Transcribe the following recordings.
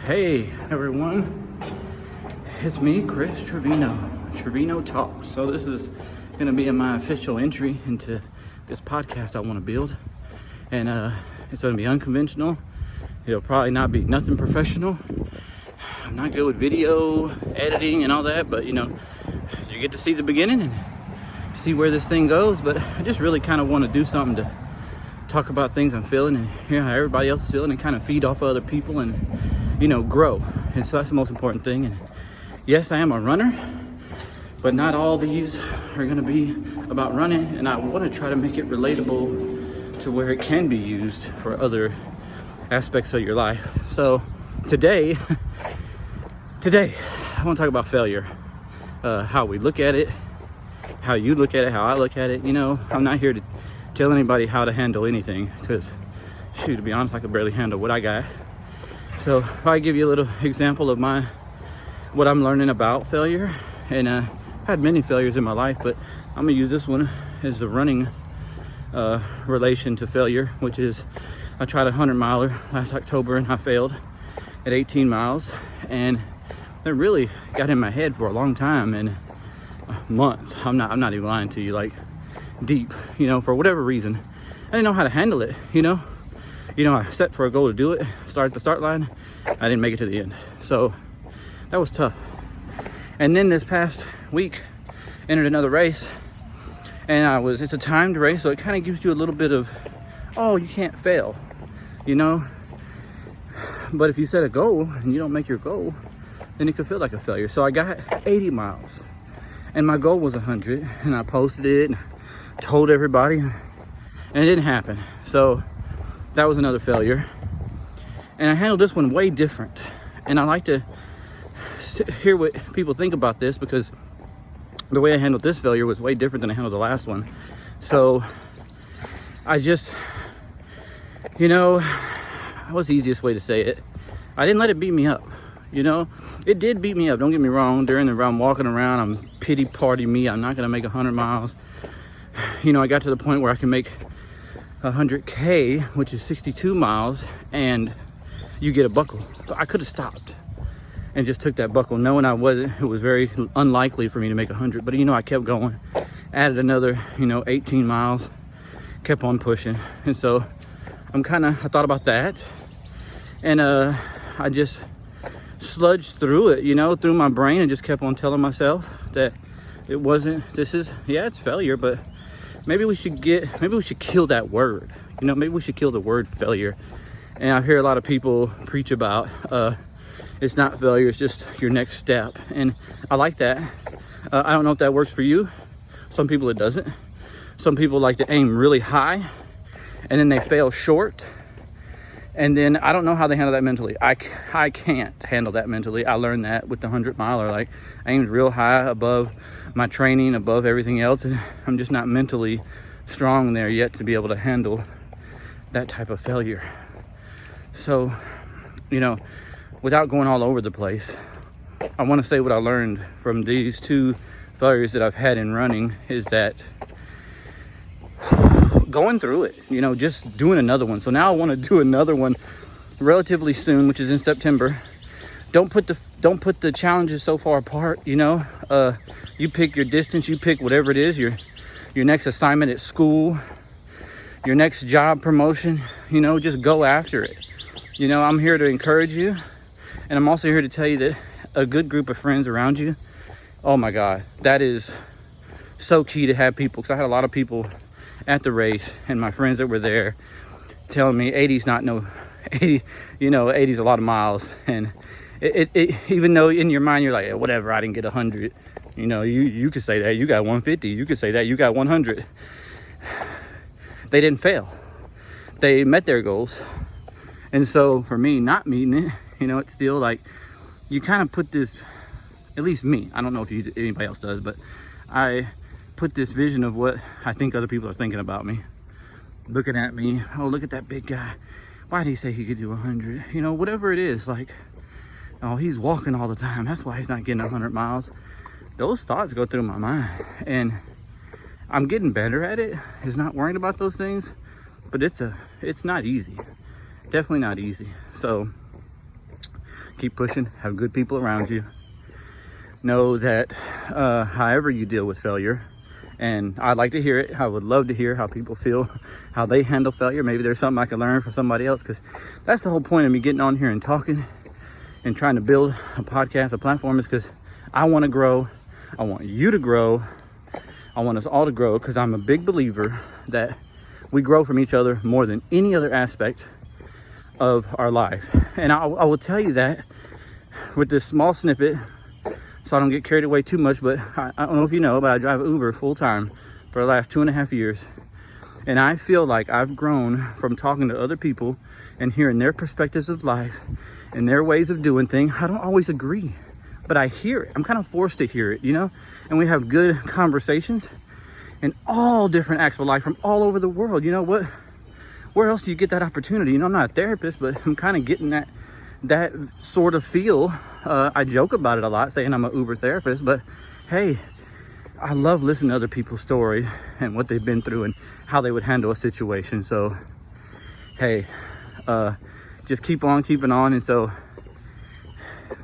Hey everyone, it's me, Chris Trevino Talks. So this is going to be my official entry into this podcast I want to build, and it's going to be unconventional. It'll probably not be nothing professional. I'm not good with video editing and all that, but you get to see the beginning and see where this thing goes. But I just really kind of want to do something to talk about things I'm feeling and hear how everybody else is feeling, and kind of feed off of other people and grow. And so that's the most important thing. And yes, I am a runner, but not all these are going to be about running, and I want to try to make it relatable to where it can be used for other aspects of your life. So today I want to talk about failure, how we look at it, how you look at it, how I look at it. I'm not here to tell anybody how to handle anything, because to be honest, I could barely handle what I got. So if I give you a little example of what I'm learning about failure, and I had many failures in my life, but I'm gonna use this one as the running relation to failure, which is I tried a 100-miler last October and I failed at 18 miles, and that really got in my head for a long time, and months. I'm not even lying to you, like deep, for whatever reason. I didn't know how to handle it, I set for a goal to do it, start at the start line. I didn't make it to the end. So that was tough. And then this past week, entered another race, and it's a timed race, so it kind of gives you a little bit of, you can't fail, But if you set a goal and you don't make your goal, then it could feel like a failure. So I got 80 miles, and my goal was 100, and I posted it and told everybody, and it didn't happen. So that was another failure. And I handled this one way different. And I like to hear what people think about this, because the way I handled this failure was way different than I handled the last one. So I just, what's the easiest way to say it? I didn't let it beat me up. It did beat me up. Don't get me wrong. During the run, I'm walking around, I'm pity party me. I'm not going to make 100 miles. I got to the point where I can make 100K, which is 62 miles, and you get a buckle. But I could have stopped and just took that buckle, knowing it was very unlikely for me to make 100. But I kept going, added another 18 miles, kept on pushing. And so I thought about that, and I just sludged through it, through my brain, and just kept on telling myself that it's failure, but maybe we should kill that word. Maybe we should kill the word failure. And I hear a lot of people preach about it's not failure, it's just your next step. And I like that. I don't know if that works for you. Some people it doesn't. Some people like to aim really high and then they fail short. And then I don't know how they handle that mentally. I can't handle that mentally. I learned that with the 100-miler. Like, I aimed real high above my training, above everything else, and I'm just not mentally strong there yet to be able to handle that type of failure. So, without going all over the place, I want to say what I learned from these two failures that I've had in running is that going through it, just doing another one. So now I want to do another one relatively soon, which is in September. Don't put the challenges so far apart. You pick your distance, you pick whatever it is, your next assignment at school, your next job promotion, just go after it. I'm here to encourage you, and I'm also here to tell you that a good group of friends around you, oh my God, that is so key to have people. Because I had a lot of people at the race, and my friends that were there telling me 80's not no 80, 80's a lot of miles. And it even though in your mind you're like, whatever, I didn't get 100, you could say that you got 150, you could say that you got 100. They didn't fail, they met their goals. And so for me not meeting it, it's still like you kind of put this, at least me, I don't know if anybody else does, but I put this vision of what I think other people are thinking about me, looking at me. Oh, look at that big guy, why did he say he could do 100? Whatever it is, like, oh, he's walking all the time, that's why he's not getting 100 miles. Those thoughts go through my mind, and I'm getting better at it. It's not worrying about those things, but it's not easy. Definitely not easy. So keep pushing, have good people around you. Know that however you deal with failure, and I'd like to hear it. I would love to hear how people feel, how they handle failure. Maybe there's something I can learn from somebody else, because that's the whole point of me getting on here and talking and trying to build a podcast, a platform, is because I want to grow. I want you to grow. I want us all to grow, because I'm a big believer that we grow from each other more than any other aspect of our life. And I will tell you that with this small snippet, so I don't get carried away too much, but I don't know if you know, but I drive Uber full time for the last 2.5 years. And I feel like I've grown from talking to other people and hearing their perspectives of life and their ways of doing things. I don't always agree, but I hear it. I'm kind of forced to hear it, you know? And we have good conversations in all different aspects of life from all over the world. You know what? Where else do you get that opportunity? You know, I'm not a therapist, but I'm kind of getting that sort of feel. I joke about it a lot, saying I'm an Uber therapist, but hey, I love listening to other people's stories and what they've been through and how they would handle a situation. So, hey, just keep on keeping on. And so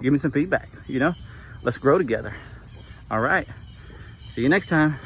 give me some feedback, you know, let's grow together. All right. See you next time.